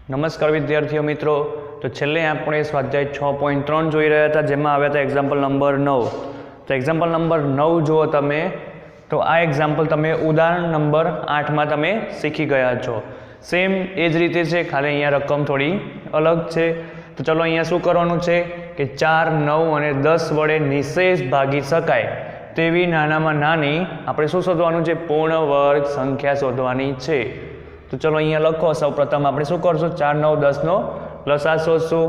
નમસ્કાર વિદ્યાર્થીઓ મિત્રો, તો છેલ્લે આપણે સ્વાધ્યાય 6.3 જોઈ રહ્યા હતા, જેમાં આવ્યા હતા એક્ઝામ્પલ નંબર 9. તો એક્ઝામ્પલ નંબર 9 જુઓ તમે, તો આ એક્ઝામ્પલ તમે ઉદાહરણ નંબર 8માં તમે શીખી ગયા છો. સેમ એ જ રીતે છે, ખાલી અહીંયા રકમ થોડી અલગ છે. તો ચલો અહીંયા શું કરવાનું છે કે 4, 9 અને 10 વડે નિશેષ ભાગી શકાય તેવી નાનામાં નાની આપણે શું શોધવાનું છે? પૂર્ણ વર્ગ સંખ્યા શોધવાની છે. તો ચલો અહીંયા લખો. સૌ પ્રથમ આપણે શું કરશું? 4, 9, 10 નો લસા શોધશું.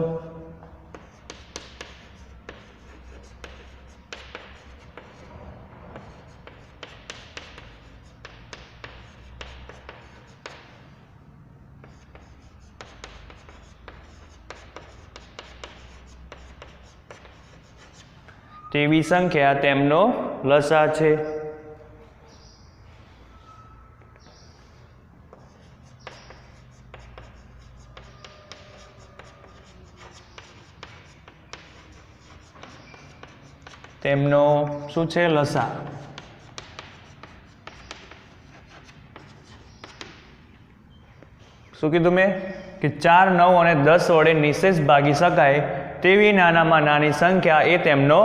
તેવી સંખ્યા તેમનો લસા છે. તેમનો શું છે? લસા. શું કીધું મેં? કે 4, 9 અને 10 વડે નિશેષ ભાગી શકાય તેવી નાનામાં નાની સંખ્યા એ તેમનો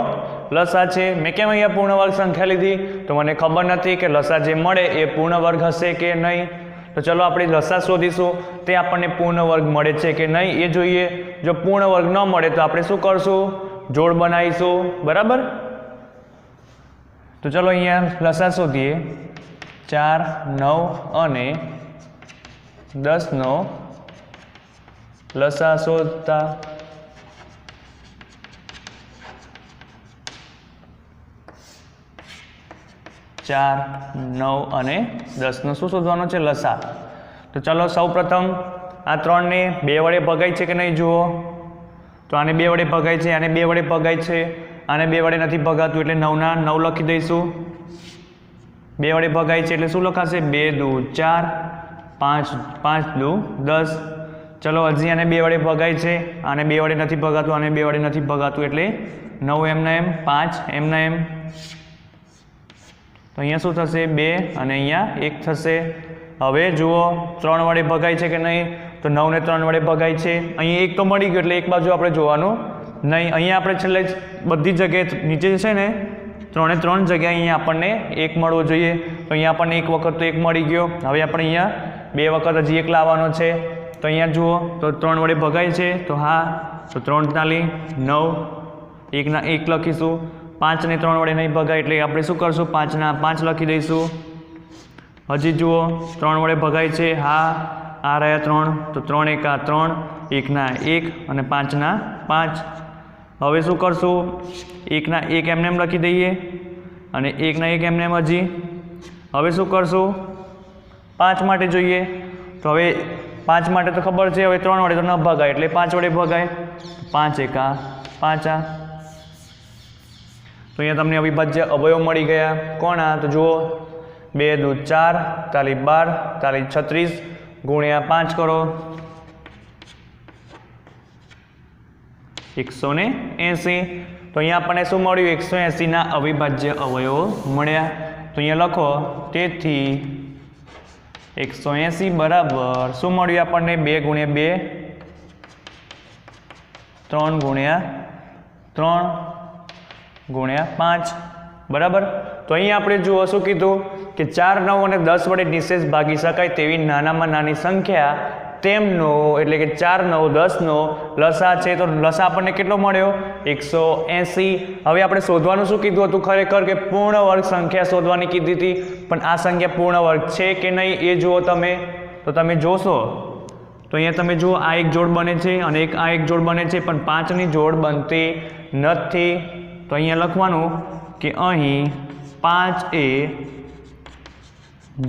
લસા છે. મેં કેમ અહીંયા પૂર્ણ વર્ગ સંખ્યા લીધી? તો મને ખબર નથી કે લસા જે મળે એ પૂર્ણ વર્ગ હશે કે નહીં. તો ચલો આપણે લસા શોધીશું, તે આપણને પૂર્ણ વર્ગ મળે છે કે નહીં એ જોઈએ. જો પૂર્ણ વર્ગ ન મળે તો આપણે શું કરશું? જોડ બનાવીશું. બરાબર? તો ચલો અહીંયા લસા શોધીએ. 4, 9 અને 10 નો લસા શોધતા. ચાર, 9 અને 10 નો શું શોધવાનો છે? લસા. તો ચાલો સૌ પ્રથમ આ 3 ને 2 વડે ભગાય છે કે નહીં જુઓ. તો આને 2 વડે ભગાય છે, આને 2 વડે ભગાય છે, આને 2 વડે નથી ભગાતું એટલે 9 ના 9 લખી દઈશું. 2 વડે ભગાય છે એટલે શું લખાશે? 2 દુ 4, 5 5 દુ 10. ચલો હજી આને 2 વડે ભગાય છે, આને 2 વડે નથી ભગાતું, આને 2 વડે નથી ભગાતું એટલે 9 એમના એમ, 5 એમના એમ. તો અહીંયા શું થશે? 2 અને અહીંયા 1 થશે. હવે જુઓ 3 વડે ભગાય છે કે નહીં? તો 9 ને 3 વડે ભગાય છે. અહીં 1 તો મળી ગયો એટલે એક બાજુ આપણે જોવાનું નહીં. અહીંયા આપણે છેલ્લે બધી જગ્યાએ નીચે છે ને 3 એ 3 જગ્યાએ અહીંયા આપણને 1 મળવો જોઈએ. તો અહીંયા આપણને 1 વખત તો 1 મળી ગયો. હવે આપણે અહીંયા 2 વખત હજી 1 લાવવાનો છે. તો અહીંયા જુઓ તો 3 વડે ભગાય છે, તો હા, તો 3 તાલી 9, 1 ના 1 લખીશું. 5 ને 3 વડે નહીં ભગાય એટલે આપણે શું કરશું? 5 ના 5 લખી દઈશું. હજી જુઓ 3 વડે ભગાય છે, હા, આ રહ્યા 3, તો 3 એકા 3, 1 ના 1 અને 5 ના 5. હવે શું કરશું? 1 ના 1 એમને એમ લખી દઈએ અને 1 ના 1 એમને એમ હજી. હવે શું કરશું? 5 માટે જોઈએ. તો હવે 5 માટે તો ખબર છે, હવે 3 વડે તો ન ભગાય એટલે 5 વડે ભગાય. 5 એકા 5. તો અહીંયા તમને અવિભાજ્ય અવયવ મળી ગયા. કોના? તો જુઓ 2 દુ 4, તાલી 12, તાલી 36 ગુણ્યા 5 કરો 180. તો અહીંયા આપણને શું મળ્યું? 180 ના અવિભાજ્ય અવયવો મળ્યા. તો અહીંયા લખો, તેથી 180 બરાબર શું મળ્યું આપણને? 2 ગુણ્યા 2, 3 ગુણ્યા 3 ગુણ્યા 5. બરાબર? તો અહીંયા આપણે જુઓ શું કીધું કે 4, 9 અને 10 વડે નિશેષ ભાગી શકાય તેવી નાનામાં નાની સંખ્યા તેમનો એટલે કે 4, 9, 10 નો લસા છે. તો લસા આપણને કેટલો મળ્યો? 180. હવે આપણે શોધવાનું શું કીધું હતું ખરેખર? કે પૂર્ણ વર્ગ સંખ્યા શોધવાની કીધી હતી. પણ આ સંખ્યા પૂર્ણ વર્ગ છે કે નહીં એ જુઓ તમે. તો તમે જોશો તો અહીંયા તમે જુઓ આ એક જોડ બને છે અને આ એક જોડ બને છે, પણ 5ની જોડ બનતી નથી. તો અહીંયા લખવાનું કે અહીં 5 એ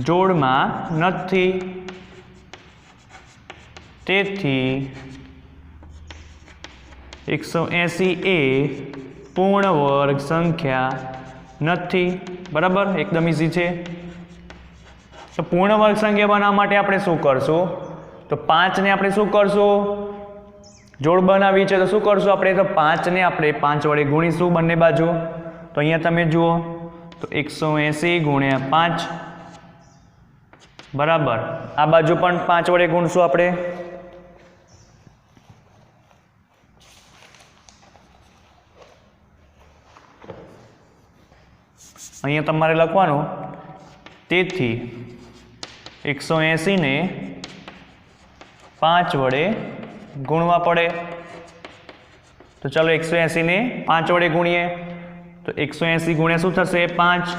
જોડમાં નથી, તેથી 180 એ પૂર્ણ વર્ગ સંખ્યા નથી. બરાબર? એકદમ ઇઝી છે. તો પૂર્ણ વર્ગ સંખ્યા બનાવવા માટે આપણે શું કરશું? તો 5 ને આપણે શું કરશું? જોડ બનાવી છે તો શું કરશું આપણે? તો 5 ને આપણે 5 વડે ગુણીશું બંને બાજુ. તો અહીંયા તમે જુઓ તો 180 ગુણ્યા 5 બરાબર આ બાજુ પણ 5 વડે ગુણશું આપણે અહીંયા તમારે લખવાનું તેથી 180 ને 5 વડે ગુણવા પડે. તો ચાલો 180 ને 5 વડે ગુણીએ તો 180 ગુણ્યા શું થશે 5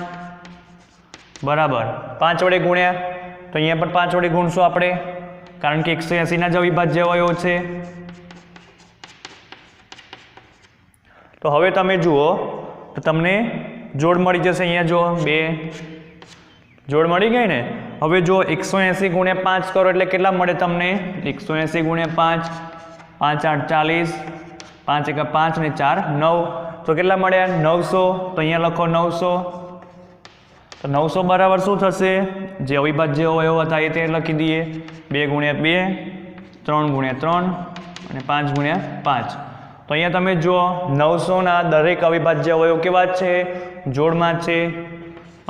બરાબર 5 વડે ગુણ્યા તો અહીંયા પણ 5 વડે ગુણશું આપણે કારણ કે 180 ના જ અવિભાજ્ય અવયવો છે. તો હવે તમે જુઓ તો તમને જોડ મળી જશે. અહીંયા જો 2 જોડ મળી ગઈ ને. હવે જો 180 ગુણ્યા 5 કરો એટલે કેટલા મળે તમને 180 ગુણ્યા 5 5 8 40 5 એકા 5 ને 4 9 તો કેટલા મળ્યા 900. તો અહીંયા લખો 900. તો 900 બરાબર શું થશે જે અવિભાજ્ય અવયવ હતા એ તે લખી દઈએ 2 ગુણ્યા 2 3 ગુણ્યા 3 અને 5 ગુણ્યા 5. તો અહીંયા તમે જુઓ 900 ના દરેક અવિભાજ્ય અવયવ કેવા છે જોડમાં છે.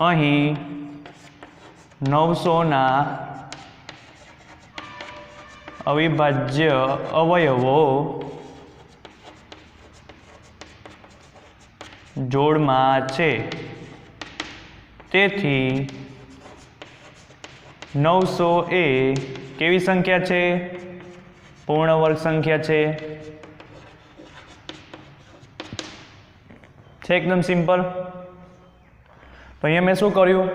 અહીં 900 ના અવિભાજ્ય અવયવો જોડમાં છે. તેથી 900 એ કેવી સંખ્યા છે પૂર્ણ વર્ગ સંખ્યા છે. એકદમ સિમ્પલ. તો અહીંયા મેં શું કર્યું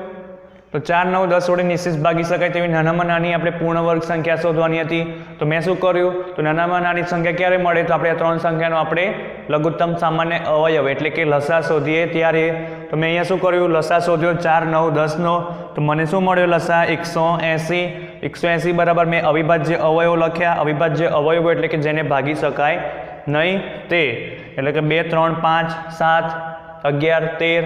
તો 4 9 10 વડે નિશેષ ભાગી શકાય તેવી નાનામાં નાની આપણે પૂર્ણ વર્ગ સંખ્યા શોધવાની હતી. તો મેં શું કર્યું તો નાનામાં નાની સંખ્યા ક્યારે મળે તો આપણે 3 સંખ્યાનો આપણે લઘુત્તમ સામાન્ય અવયવ એટલે કે લસા શોધીએ ત્યારે. તો મેં અહીંયા શું કર્યું લસા શોધ્યો 4 9 10 નો. તો મને શું મળ્યો લસા 180. 180 બરાબર મેં અવિભાજ્ય અવયવ લખ્યા. અવિભાજ્ય અવયવો એટલે કે જેને ભાગી શકાય નહીં તે એટલે કે 2 3 5 7 11 13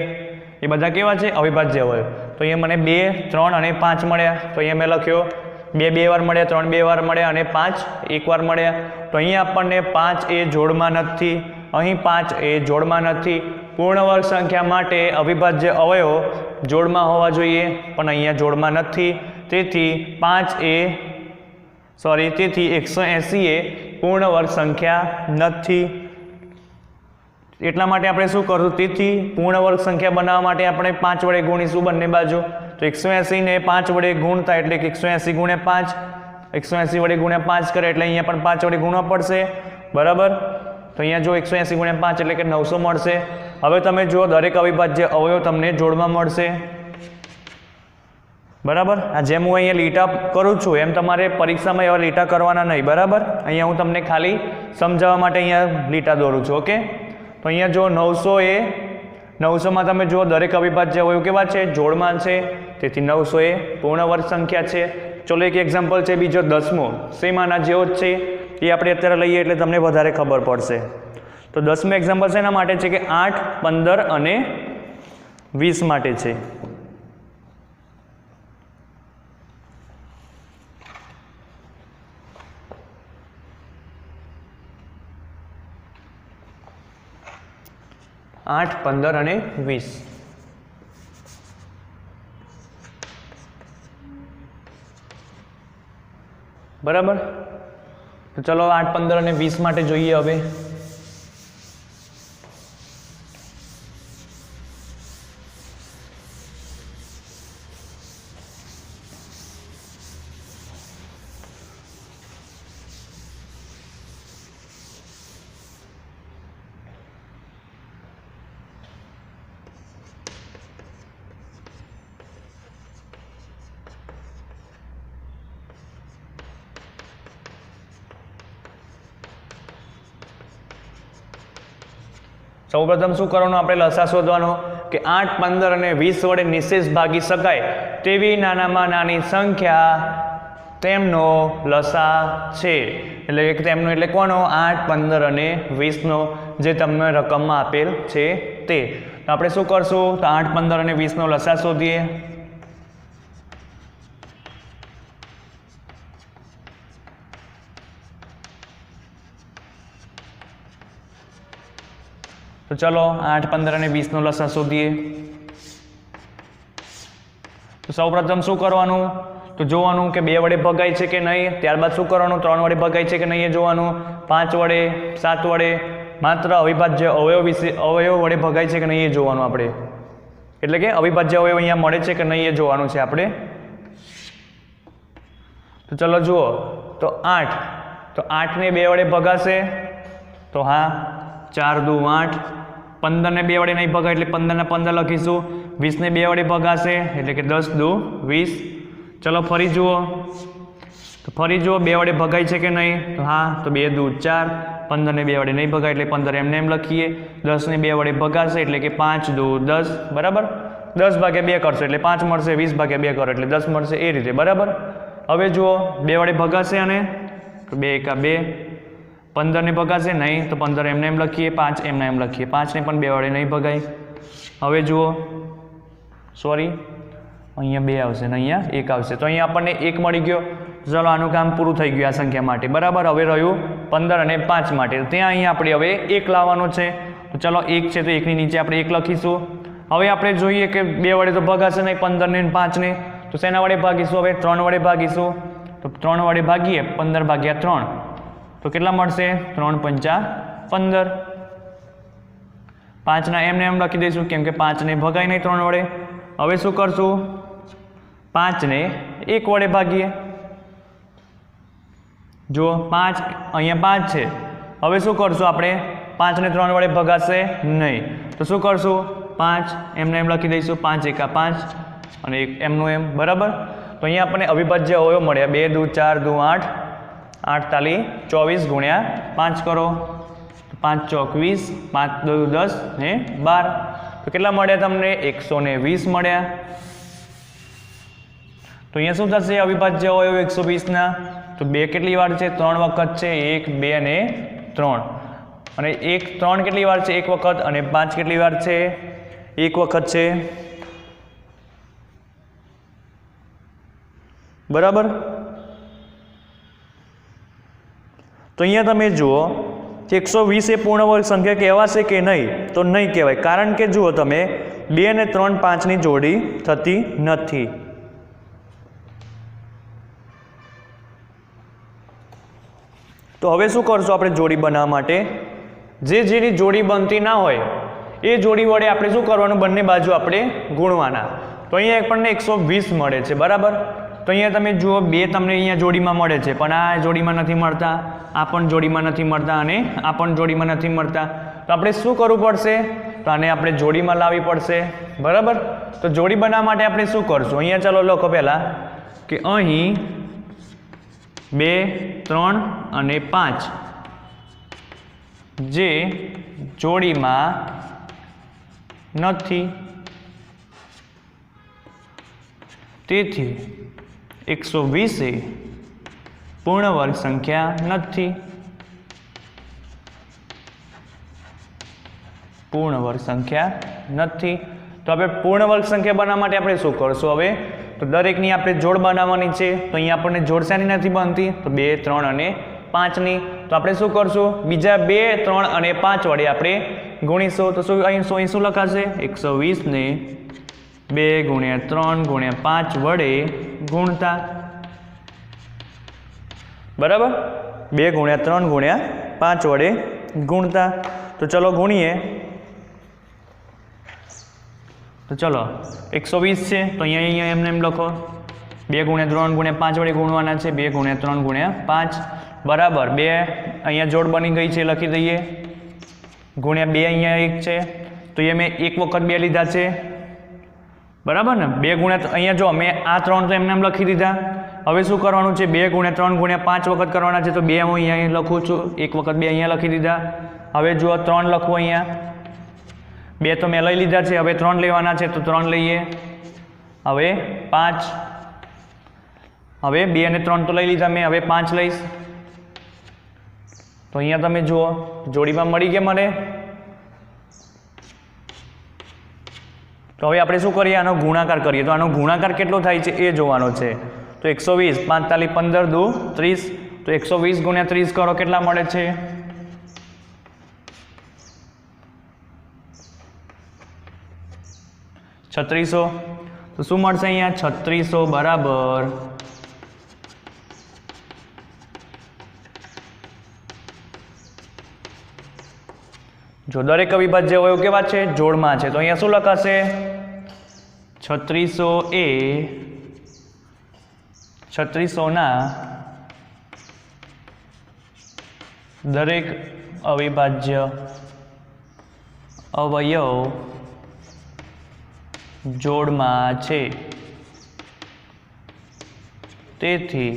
એ બધા કેવા છે અવિભાજ્ય અવયવ. તો અહીંયા મને 2 3 અને 5 મળ્યા. તો અહીંયા મેં લખ્યો 2 2 વાર મળ્યા 3 2 વાર મળ્યા અને 5 1 વાર મળ્યા. તો અહીંયા આપણને 5 એ જોડમાં નથી. અહીં 5 એ જોડમાં નથી. પૂર્ણ વર્ગ સંખ્યા માટે અવિભાજ્ય અવયવ જોડમાં હોવા જોઈએ પણ અહીંયા જોડમાં નથી. તેથી 180 એ પૂર્ણ વર્ગ સંખ્યા નથી. એટલા માટે આપણે શું કરશું તેથી પૂર્ણ વર્ગ સંખ્યા બનાવવા માટે આપણે 5 વડે ગુણીશું બંને બાજુ. તો 180 ને 5 વડે ગુણતા એટલે કે 180 ગુણ્યા 5 180 વડે ગુણ્યા 5 કરે એટલે અહીંયા પણ 5 વડે ગુણવા પડશે બરાબર. તો અહીંયા જો 180 ગુણ્યા 5 એટલે કે 900 મળશે. હવે તમે જુઓ દરેક અવિભાજ્ય અવયવ તમને જોડમાં મળશે બરાબર. આ જેમ હું અહીંયા લીટા કરું છું એમ તમારે પરીક્ષામાં એવા લીટા કરવાના નહીં બરાબર. અહીંયા હું તમને ખાલી સમજાવવા માટે અહીંયા લીટા દોરું છું. ઓકે. તો અહીંયા જો 900 એ 900માં તમે જુઓ દરેક અવિભાજ્ય અવયવ કેવા છે જોડમાં છે. તેથી 900 એ પૂર્ણ વર્ગ સંખ્યા છે. ચલો એક એક્ઝામ્પલ છે બીજો 10મો સેમ આના જેવો જ છે એ આપણે અત્યારે લઈએ એટલે તમને વધારે ખબર પડશે. તો 10મો એક્ઝામ્પલ શેના માટે છે કે 8 15 અને 20 માટે છે. આઠ 15 અને 20 બરાબર. તો ચલો 8 15 અને 20 માટે જોઈએ. હવે સૌપ્રથમ શું કરવાનું આપણે લસા શોધવાનો કે 8 15 અને 20 વડે નિશેષ ભાગી શકાય તેવી નાનામાં નાની સંખ્યા તેમનો લસા છે. એટલે કે તેમનો એટલે કોનો 8 15 અને 20 નો જે તમને રકમમાં આપેલ છે તે. તો આપણે શું કરશું તો 8 15 અને 20 નો લસા શોધીએ. તો ચલો 8 15 અને 20 નો લસા શોધીએ. તો સૌપ્રથમ શું કરવાનું તો જોવાનું કે 2 વડે ભગાય છે કે નહીં. ત્યારબાદ શું કરવાનું 3 વડે ભગાય છે કે નહીં એ જોવાનું. 5 વડે 7 વડે માત્ર અવિભાજ્ય અવયવ વડે ભગાય છે કે નહીં એ જોવાનું આપણે. એટલે કે અવિભાજ્ય અવયવ અહીંયા મળે છે કે નહીં એ જોવાનું છે આપણે. તો ચલો જુઓ, તો 8, તો 8 ને 2 વડે ભગાશે, તો હા 4 દુ 8, 15 ને 2 વડે નહીં ભગાય એટલે 15 ને 15 લખીશું, 20 ને 2 વડે ભગાશે એટલે કે 10 દુ 20. ચલો ફરી જુઓ, તો ફરી જુઓ 2 વડે ભગાય છે કે નહીં, તો હા, તો 2 દુ 4, 15 ને 2 વડે નહીં ભગાય એટલે 15 એમને એમ લખીએ, 10 ને 2 વડે ભગાશે એટલે કે 5 દુ 10, બરાબર. 10 ભાગ્યા 2 કરશો એટલે 5 મળશે, 20 ભાગ્યા 2 કરો એટલે 10 મળશે, એ રીતે, બરાબર. હવે જુઓ 2 વડે ભગાશે અને તો 2 એકા 2, 15 ને ભગાશે નહીં તો 15 એમને એમ લખીએ, 5 એમને એમ લખીએ, 5 ને પણ 2 વડે નહીં ભગાય. હવે જુઓ, સોરી અહીંયા 2 આવશે ને અહીંયા 1 આવશે, તો અહીંયા આપણને 1 મળી ગયો. ચલો આનું કામ પૂરું થઈ ગયું આ સંખ્યા માટે, બરાબર. હવે રહ્યું 15 અને 5 માટે, ત્યાં અહીંયા આપણે હવે 1 લાવવાનો છે. તો ચલો 1 છે તો 1 ની નીચે આપણે 1 લખીશું. હવે આપણે જોઈએ કે 2 વડે તો ભગાશે નહીં 15 ને 5 ને, તો શેના વડે ભાગીશું, હવે 3 વડે ભાગીશું. તો 3 વડે ભાગીએ 15 ભાગ્યા 3, તો કેટલા મળશે, 3 પંચા 15. 5 ના એમને એમ લખી દઈશું કેમ કે 5 ને ભગાય નહીં 3 વડે. હવે શું કરશું, 5 ને 1 વડે ભાગીએ. જો 5 અહીંયા 5 છે, હવે શું કરશું આપણે, 5 ને 3 વડે ભગાશે નહીં, તો શું કરશું, 5 એમને એમ લખી દઈશું, 5 એકા 5 અને 1 એમનું એમ, બરાબર. તો અહીંયા આપણને અવિભાજ્ય અવયવ મળ્યા, 2 દુ 4 દુ 8, 8 તાલી 24 ગુણ્યા 5 કરો, 5 ચોક 20, 5 દુ 10 ને 12, તો કેટલા મળ્યા તમને, 120 મળ્યા. તો અહીંયા શું થશે અવિભાજ્ય અવયવ 120 ના, તો 2 કેટલી વાર છે, 3 વખત છે, 1 2 અને 3, અને 3 કેટલી વાર છે, 1 વખત, અને 5 કેટલી વાર છે, 1 વખત છે, બરાબર. તો અહીંયા તમે જુઓ કે 120 એ પૂર્ણ વર્ગ સંખ્યા કહેવાશે કે નહીં, તો નહીં કહેવાય, કારણ કે જુઓ તમે 2 અને 3 5ની જોડી થતી નથી. તો હવે શું કરશું આપણે જોડી બનાવવા માટે, જેની જોડી બનતી ના હોય એ જોડી વડે આપણે શું કરવાનું, બંને બાજુ આપણે ગુણવાના. તો અહીંયા આપણને 120 મળે છે, બરાબર. તો અહીંયા તમે જુઓ 2 તમને અહીંયા જોડીમાં મળે છે, પણ આ જોડીમાં નથી મળતા, આ પણ જોડીમાં નથી મળતા, અને આ પણ જોડીમાં નથી મળતા. તો આપણે શું કરવું પડશે, તો આને આપણે જોડીમાં લાવવી પડશે, બરાબર. તો જોડી બનાવવા માટે આપણે શું કરશું, અહીંયા ચાલો લખો પહેલાં કે અહીં 2 3 અને 5 જે જોડીમાં નથી, તેથી 120 એ પૂર્ણ વર્ગ સંખ્યા નથી. પૂર્ણ વર્ગ સંખ્યા નથી. તો આપણે પૂર્ણ વર્ગ સંખ્યા બનાવવા માટે આપણે શું કરશું, હવે તો દરેકની આપણે જોડ બનાવવાની છે. તો અહીંયા આપણને જોડ શાની નથી બનતી, તો 2 3 અને 5ની. તો આપણે શું કરશું, બીજા 2 3 અને 5 વડે આપણે ગુણીશું. તો શું અહીં શું લખાશે, 120 ને 2 ગુણ્યા 3 ગુણ્યા 5 વડે ગુણતા, બરાબર. 2 ગુણ્યા 3 ગુણ્યા 5 વડે ગુણતા. તો ચલો ગુણીએ. તો ચલો 120 છે, તો અહીંયા એમને એમ લખો, 2 ગુણ્યા 3 ગુણ્યા 5 વડે ગુણવાના છે, 2 ગુણ્યા 3 ગુણ્યા 5, બરાબર. 2 અહીંયા જોડ બની ગઈ છે, લખી દઈએ, ગુણ્યા 2 અહીંયા 1 છે, તો એ મેં 1 વખત 2 લીધા છે, બરાબર ને. 2 ગુણ્યા અહીંયા જો મેં આ 3 તો એમને એમ લખી દીધા. હવે શું કરવાનું છે, 2 ગુણ્યા 3 ગુણ્યા 5 વખત કરવાના છે, તો 2 હું અહીંયા લખું છું, 1 વખત 2 અહીંયા લખી દીધા. હવે જુઓ 3 લખવું, અહીંયા 2 તો મેં લઈ લીધા છે, હવે 3 લેવાના છે, તો 3 લઈએ. હવે 5, હવે 2 અને 3 તો લઈ લીધા મેં, હવે 5 લઈશ. તો અહીંયા તમે જુઓ જોડીમાં મળી ગયા મને. તો હવે આપણે શું કરીએ, આનો ગુણાકાર કરીએ. તો આનો ગુણાકાર કેટલો થાય છે એ જોવાનો છે. તો 120 5 તાલી 15 દુ 30, તો 120 ગુણ્યા 30 કરો, કેટલા મળે છે, 3600. તો શું મળશે અહીંયા, 3600 બરાબર જો દરેક અવિભાજ્ય અવયવ કેવા છે, જોડમાં છે. તો અહીંયા શું લખાશે, 3600 એ 3600ના દરેક અવિભાજ્ય અવયવ જોડમાં છે. તેથી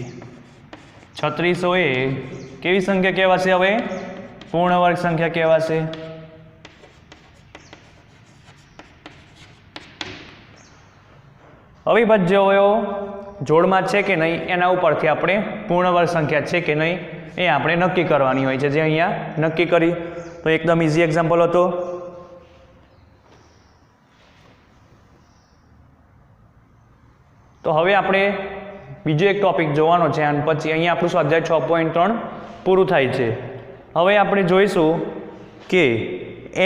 3600 એ કેવી સંખ્યા કહેવાશે? હવે પૂર્ણ વર્ગ સંખ્યા કહેવાશે. અવિભાજ્ય અવયવ જોડમાં છે કે નહીં એના ઉપરથી આપણે પૂર્ણ વર્ગ સંખ્યા છે કે નહીં એ આપણે નક્કી કરવાની હોય છે, જે અહીંયા નક્કી કરી. તો એકદમ ઇઝી એક્ઝામ્પલ હતો. તો હવે આપણે બીજો એક ટોપિક જોવાનો છે અને પછી અહીંયા આપણું સ્વાધ્યાય 6.3 પૂરું થાય છે. હવે આપણે જોઈશું કે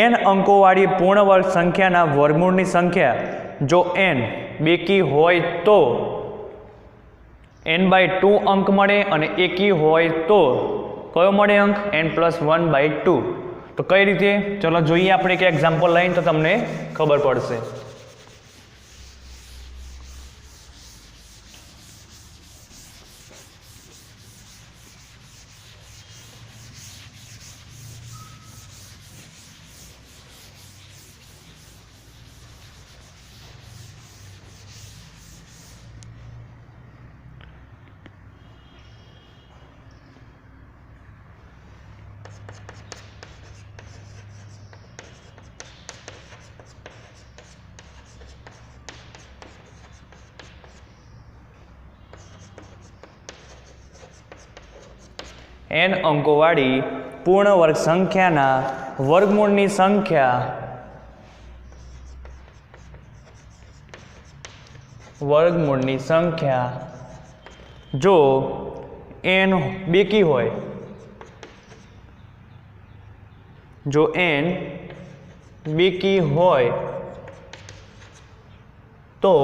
n અંકોવાળી પૂર્ણ વર્ગ સંખ્યાના વર્ગમૂળની સંખ્યા જો n બેકી હોય તો n/2 અંક મળે અને એકી હોય તો કયો મળે અંક? n+1/2. તો કઈ રીતે? ચલો જોઈએ આપણે એક એક્ઝામ્પલ લઈને તો તમને ખબર પડશે. n અંકોવાળી પૂર્ણ વર્ગ સંખ્યાના વર્ગમૂળની સંખ્યા જો n બેકી હોય, જો n બેકી હોય તો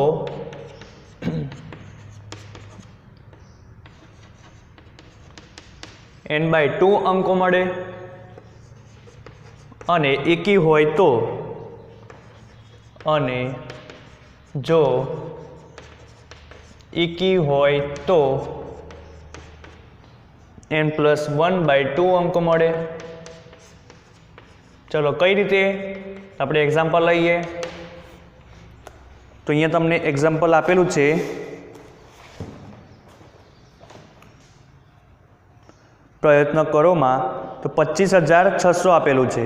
n/2 અંકો મળે અને એકી હોય તો, અને જો એકી હોય તો n+1/2 અંકો મળે. ચલો કઈ રીતે આપણે એક્ઝામ્પલ લઈએ. તો અહીંયા તમને એક્ઝામ્પલ આપેલું છે. પ્રયત્ન કરોમાં તો 25,600 આપેલું છે.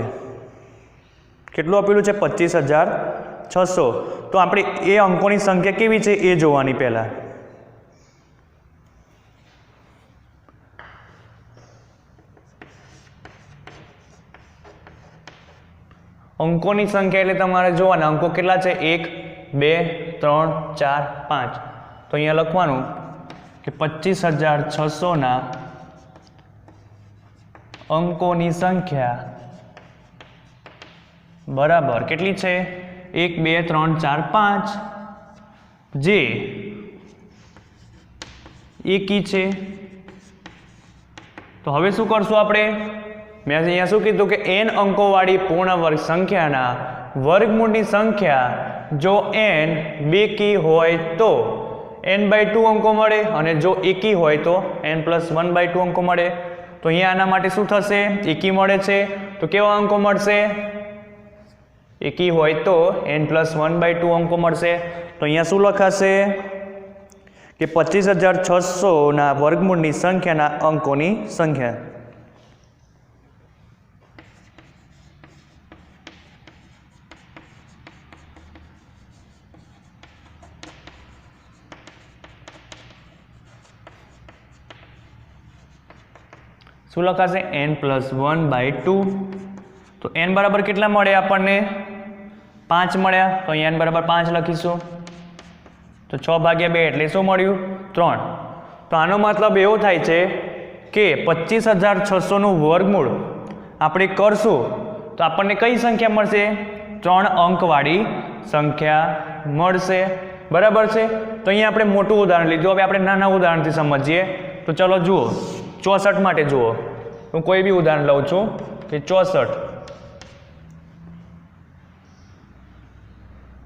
કેટલું આપેલું છે? 25,600. તો આપણે એ અંકોની સંખ્યા કેવી છે એ જોવાની. પહેલા અંકોની સંખ્યા એટલે તમારે જોવાના અંકો કેટલા છે? 1 2 3 4 5. તો અહીંયા લખવાનું કે 25,600ના અંકોની સંખ્યા બરાબર કેટલી છે? 1 2 3 4 5, જે એકી છે. તો હવે શું કરશું આપણે? મેં અહીંયા શું કીધું કે n અંકોવાળી પૂર્ણ વર્ગ સંખ્યાના વર્ગમૂળની સંખ્યા જો n બેકી હોય તો n/2 અંકો મળે અને જો એકી હોય તો n+1/2 અંકો મળે. તો અહીંયા આના માટે શું થશે? એકી મળે છે તો કેવા અંકો મળશે? એકી હોય તો n+1/2 અંકો મળશે. તો અહીંયા શું લખાશે કે 25,600ના વર્ગમૂળની સંખ્યાના અંકોની સંખ્યા. શું લખાશે? n+1/2. તો n બરાબર કેટલા મળે આપણને? 5 મળ્યા. તો અહીંયા n બરાબર 5 લખીશું. તો 6/2 એટલે શું મળ્યું? 3. તો આનો મતલબ એવો થાય છે કે 25,600નું વર્ગમૂળ આપણે કરશું તો આપણને કઈ સંખ્યા મળશે? 3 અંકવાળી સંખ્યા મળશે. બરાબર છે. તો અહીંયા આપણે મોટું ઉદાહરણ લીધું. હવે આપણે નાના ઉદાહરણથી સમજીએ. તો ચલો જુઓ. 64 માટે જુઓ. હું કોઈ બી ઉદાહરણ લઉં છું કે 64.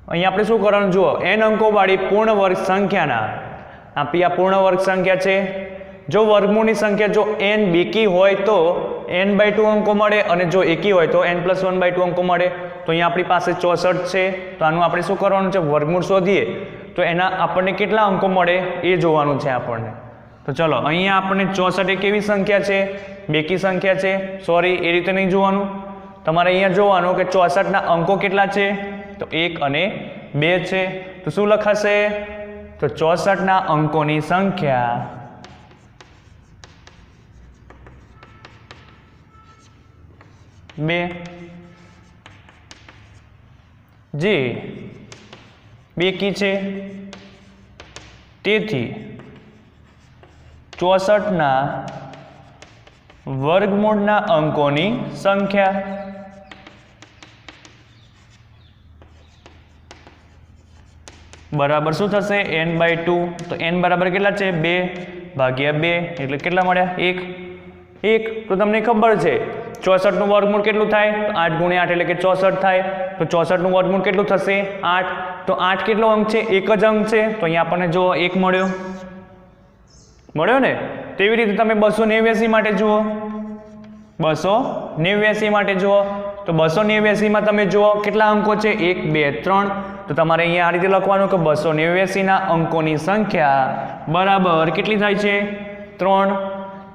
અહીંયા આપણે શું કરવાનું જુઓ, n અંકોવાળી પૂર્ણ વર્ગ સંખ્યાના આપણી આ પૂર્ણ વર્ગ સંખ્યા છે, જો વર્ગમૂળની સંખ્યા જો n બેકી હોય તો n/2 અંકો મળે અને જો એકી હોય તો n+1/2 અંકો મળે. તો અહીંયા આપણી પાસે 64 છે, તો આનું આપણે શું કરવાનું છે, વર્ગમૂળ શોધીએ તો એના આપણને કેટલા અંકો મળે એ જોવાનું છે આપણને. તો ચલો અહીંયા આપણને 64 એ કેવી સંખ્યા છે, બેકી સંખ્યા છે. સોરી, એ રીતે નહીં જોવાનું, તમારે અહીંયા જોવાનું કે 64ના અંકો કેટલા છે, તો 1 અને 2 છે. તો શું લખાશે, તો 64ના અંકોની સંખ્યા બે, જે બેકી છે, તેથી 64ના વર્ગમૂળના અંકોની સંખ્યા બરાબર શું થશે, n/2. તો n બરાબર કેટલા છે, 2/2 એટલે કેટલા મળ્યા, 1. તો તમને ખબર છે 64નું વર્ગમૂળ કેટલું થાય, તો 8 × 8 એટલે કે 64 થાય. તો 64નું વર્ગમૂળ કેટલું થશે, 8. તો 8 કેટલો અંક છે, એક જ અંક છે. તો અહીંયા આપણને જો 1 મળ્યો ને. તેવી રીતે તમે 289 માટે જુઓ, 289 માટે જુઓ, તો 289માં તમે જુઓ કેટલા અંકો છે, 1 2 3. તો તમારે અહીંયા આ રીતે લખવાનું કે 289ના અંકોની સંખ્યા બરાબર કેટલી થાય છે, 3.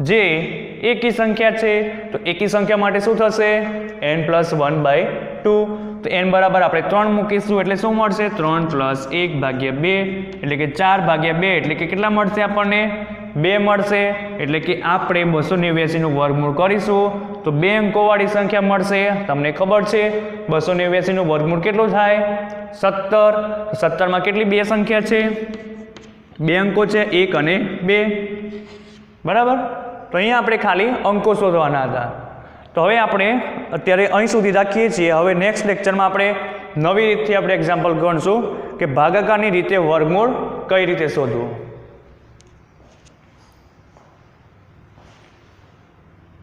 જે એકી સંખ્યા છે, તો એકી સંખ્યા માટે શું થશે, n+1/2. તો n બરાબર આપણે 3 મૂકીશું એટલે શું મળશે, 3 + 1/2 એટલે કે 4/2 એટલે કે કેટલા મળશે આપણને, 2 મળશે. એટલે કે આપણે 289નું વર્ગમૂળ કરીશું તો 2 અંકોવાળી સંખ્યા મળશે. તમને ખબર છે 289નું વર્ગમૂળ કેટલું થાય, 17. 17માં કેટલી 2 સંખ્યા છે, 2 અંકો છે, 1 અને 2. બરાબર. તો અહીંયા આપણે ખાલી અંકો શોધવાના હતા. તો હવે આપણે અત્યારે અહીં સુધી રાખીએ છીએ. હવે નેક્સ્ટ લેક્ચરમાં આપણે નવી રીતથી આપણે એક્ઝામ્પલ ગણશું કે ભાગાકારની રીતે વર્ગમૂળ કઈ રીતે શોધવું.